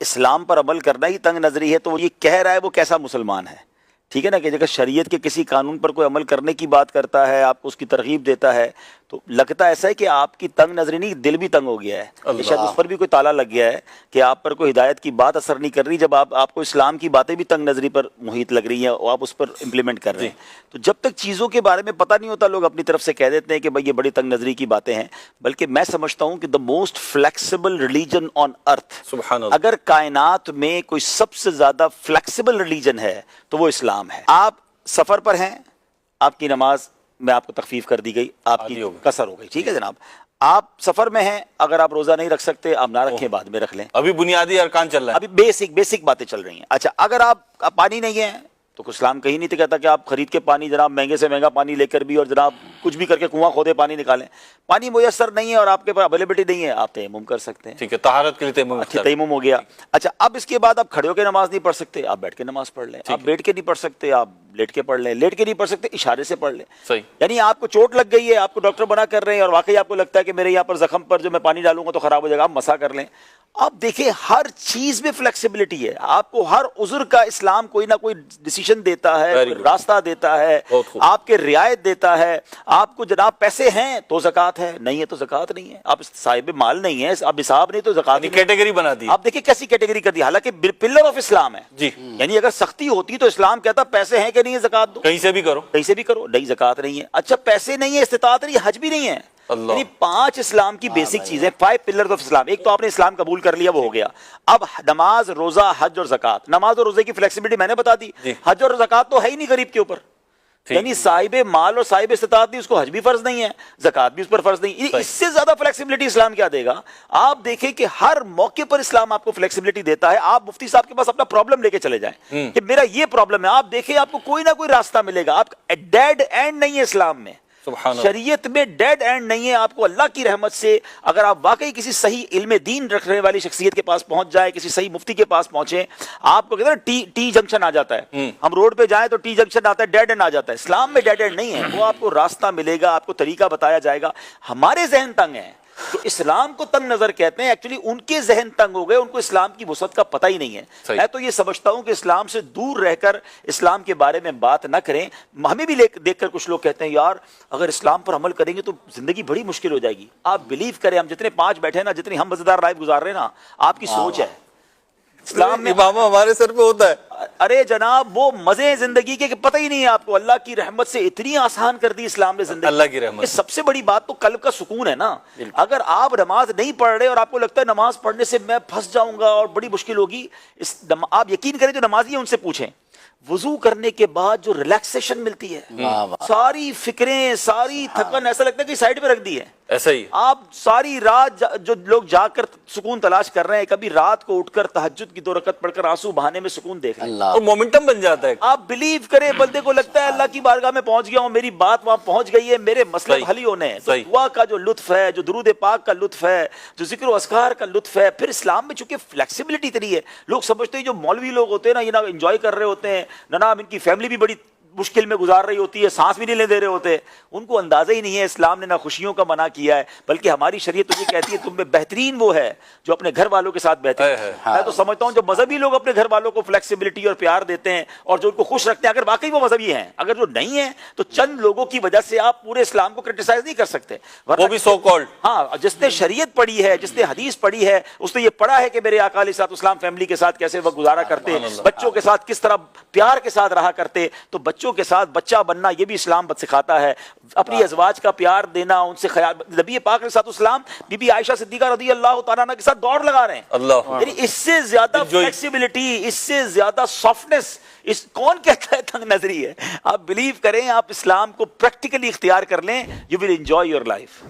اسلام پر عمل کرنا ہی تنگ نظری ہے تو وہ یہ کہہ رہا ہے وہ کیسا مسلمان ہے؟ ٹھیک ہے نا، کہ اگر شریعت کے کسی قانون پر کوئی عمل کرنے کی بات کرتا ہے، آپ کو اس کی ترغیب دیتا ہے، تو لگتا ایسا ہے کہ آپ کی تنگ نظری نہیں، دل بھی تنگ ہو گیا ہے، شاید اس پر بھی کوئی تالا لگ گیا ہے کہ آپ پر کوئی ہدایت کی بات اثر نہیں کر رہی، جب آپ کو اسلام کی باتیں بھی تنگ نظری پر محیط لگ رہی ہیں اور آپ اس پر امپلیمنٹ کر رہے ہیں۔ تو جب تک چیزوں کے بارے میں پتہ نہیں ہوتا، لوگ اپنی طرف سے کہہ دیتے ہیں کہ بھائی یہ بڑی تنگ نظری کی باتیں ہیں، بلکہ میں سمجھتا ہوں کہ the most flexible religion on earth, سبحان اللہ، اگر کائنات میں کوئی سب سے زیادہ فلیکسیبل ریلیجن ہے تو وہ اسلام ہے۔ آپ سفر پر ہیں، آپ کی نماز میں آپ کو تخفیف کر دی گئی، آپ کی قصر ہو گئی، ٹھیک ہے جناب، آپ سفر میں ہیں، اگر آپ روزہ نہیں رکھ سکتے آپ نہ رکھیں، بعد میں رکھ لیں، ابھی بنیادی ارکان چل رہا ہے، ابھی بیسک باتیں چل رہی ہیں۔ اچھا، اگر آپ پانی نہیں ہے تو اسلام کہیں نہیں کہتا کہ آپ خرید کے پانی جناب مہنگے سے مہنگا پانی لے کر بھی اور جناب کچھ بھی کر کے کنواں کھودے پانی نکالیں، پانی میسر نہیں ہے اور آپ کے پاس اویلیبلٹی نہیں ہے، آپ تیمم کر سکتے ہیں، ٹھیک ہے، طہارت کے لیے تیمم ہو گیا۔ اچھا، اب اس کے بعد آپ کھڑے ہو کے نماز نہیں پڑھ سکتے، آپ بیٹھ کے نماز پڑھ لیں، آپ بیٹھ کے نہیں پڑھ سکتے آپ لیٹ کے پڑھ لیں، لیٹ کے نہیں پڑھ سکتے اشارے سے پڑھ لیں، صحیح، یعنی آپ کو چوٹ لگ گئی ہے، آپ کو ڈاکٹر بنا کر رہے ہیں اور واقعی آپ کو لگتا ہے کہ میرے یہاں پر زخم پر جو میں پانی ڈالوں گا تو خراب ہو جائے گا، آپ مسا کر لیں۔ آپ دیکھیں ہر چیز میں فلیکسیبلٹی ہے، آپ کو ہر عذر کا اسلام کوئی نہ کوئی ڈیسیشن دیتا ہے، راستہ دیتا ہے، آپ کے رعایت دیتا ہے۔ آپ کو جناب پیسے ہیں تو زکوٰۃ ہے، نہیں ہے تو زکوٰۃ نہیں ہے، آپ صاحب مال نہیں ہے، آپ نصاب نہیں تو زکوٰۃ نہیں، کیٹیگری بنا دی۔ آپ دیکھیں کیسی کیٹیگری کر دی، حالانکہ پلر آف اسلام ہے جی، یعنی اگر سختی ہوتی تو اسلام کہتا پیسے ہیں کہ نہیں ہے زکوٰۃ دو، کہیں سے بھی کرو، کہیں سے بھی کرو، نہیں زکوٰۃ نہیں ہے۔ اچھا، پیسے نہیں ہے، استطاعت نہیں ہے، حج بھی نہیں ہے، یعنی 5 اسلام کی بیسک چیزیں، 5 پلرز آف اسلام۔ ایک تو آپ نے اسلام قبول کر لیا، وہ ہو گیا۔ اب نماز، روزہ، حج اور زکوٰۃ۔ نماز اور روزے کی فلیکسیبلٹی میں نے بتا دی، حج اور زکوٰۃ تو ہے ہی نہیں غریب کے اوپر، یعنی صاحب مال اور صاحب استطاعت نہیں، اس کو حج بھی فرض نہیں ہے، زکوٰۃ بھی اس پر فرض نہیں، اس سے زیادہ فلیکسیبلٹی اسلام کیا دے گا؟ آپ دیکھیں کہ ہر موقع پر اسلام آپ کو فلیکسیبلٹی دیتا ہے۔ آپ مفتی صاحب کے پاس اپنا پرابلم لے کے چلے جائیں کہ میرا یہ پرابلم ہے، آپ دیکھیں آپ کو کوئی نہ کوئی راستہ ملے گا۔ آپ ڈیڈ اینڈ نہیں ہے اسلام میں، شریعت میں ڈیڈ اینڈ نہیں ہے۔ آپ کو اللہ کی رحمت سے اگر آپ واقعی کسی صحیح علم دین رکھنے والی شخصیت کے پاس پہنچ جائے، کسی صحیح مفتی کے پاس پہنچے، آپ کو کہتے ہیں نا ٹی جنکشن آ جاتا ہے، ہم روڈ پہ جائیں تو ٹی جنکشن آتا ہے، ڈیڈ اینڈ آ جاتا ہے۔ اسلام میں ڈیڈ اینڈ نہیں ہے، وہ آپ کو راستہ ملے گا، آپ کو طریقہ بتایا جائے گا۔ ہمارے ذہن تنگ ہیں تو اسلام کو تنگ نظر کہتے ہیں، ایکچولی ان کے ذہن تنگ ہو گئے، ان کو اسلام کی وسعت کا پتہ ہی نہیں ہے۔ میں تو یہ سمجھتا ہوں کہ اسلام سے دور رہ کر اسلام کے بارے میں بات نہ کریں۔ ہمیں بھی دیکھ کر کچھ لوگ کہتے ہیں یار اگر اسلام پر عمل کریں گے تو زندگی بڑی مشکل ہو جائے گی۔ آپ بلیو کریں، ہم جتنے 5 بیٹھے ہیں نا، جتنی ہم مزیدار لائف گزار رہے ہیں نا، آپ کی سوچ ہے اسلام میں امامہ ہمارے سر پہ ہوتا ہے۔ ارے جناب وہ مزے زندگی کے کہ پتہ ہی نہیں ہے آپ کو، اللہ کی رحمت سے اتنی آسان کر دی اسلام نے زندگی، اللہ کی رحمت۔ سب سے بڑی بات تو قلب کا سکون ہے نا۔ اگر آپ نماز نہیں پڑھ رہے اور آپ کو لگتا ہے نماز پڑھنے سے میں پھنس جاؤں گا اور بڑی مشکل ہوگی، آپ یقین کریں جو نمازی ہیں ان سے پوچھیں، وضو کرنے کے بعد جو ریلیکسیشن ملتی ہے، ساری فکریں، ساری تھکن ایسا لگتا ہے کہ سائڈ پہ رکھ دی ہے۔ ایسا ہی آپ ساری رات جو لوگ جا کر سکون تلاش کر رہے ہیں، کبھی رات کو اٹھ کر تہجد کی 2 رکعت پڑھ کر آنسو بہانے میں سکون دیکھ رہے ہیں، اور مومنٹم بن جاتا ہے۔ آپ بلیو کریں بندے کو لگتا ہے اللہ کی بارگاہ میں پہنچ گیا ہوں، میری بات وہاں پہنچ گئی ہے، میرے مسئلے حل ہی ہونے ہیں۔ تو دعا کا جو لطف ہے، جو درود پاک کا لطف ہے، جو ذکر و اذکار کا لطف ہے، پھر اسلام میں چونکہ فلیکسیبلٹی اتنی ہے، لوگ سمجھتے ہیں جو مولوی لوگ ہوتے ہیں نا، یہ نہ انجوائے کر رہے ہوتے ہیں، نہ ان کی فیملی بھی بڑی مشکل میں گزار رہی ہوتی ہے، سانس بھی نہیں لے دے رہے ہوتے، ان کو اندازہ ہی نہیں ہے اسلام نے نہ خوشیوں کا منع کیا ہے، بلکہ ہماری شریعت تو یہ کہتی ہے تم میں بہترین وہ ہے جو اپنے گھر والوں کے ساتھ بہترین ہے۔ میں تو سمجھتا ہوں جو مذہبی لوگ اپنے گھر والوں کو فلیکسیبلٹی اور پیار دیتے ہیں اور جو ان کو خوش رکھتے ہیں، اگر واقعی وہ مذہبی ہیں، اگر جو نہیں ہیں تو چند لوگوں کی وجہ سے آپ پورے اسلام کو کرٹیسائز نہیں کر سکتے، وہ بھی سو کالڈ۔ ہاں، جس نے شریعت پڑھی ہے، جس نے حدیث پڑھی ہے، اس نے یہ پڑھا ہے کہ میرے آقا علیہ الصلوۃ والسلام فیملی کے ساتھ کیسے وقت گزارا کرتے، بچوں کے ساتھ کس طرح پیار کے ساتھ رہا کرتے، تو بچوں کے ساتھ بچہ بننا یہ بھی اسلام سکھاتا ہے، اپنی ازواج کا پیار دینا، ان سے خیال۔ نبی پاک علیہ السلام بی بی عائشہ صدیقہ رضی اللہ تعالیٰ عنہ کے ساتھ دوڑ لگا رہے ہیں، یعنی اس سے زیادہ فلیکسیبلٹی، اس سے زیادہ سافٹنس کون کہتا ہے تنگ نظری ہے؟ آپ بلیو کریں، آپ اسلام کو پریکٹیکلی اختیار کر لیں، you will enjoy your life.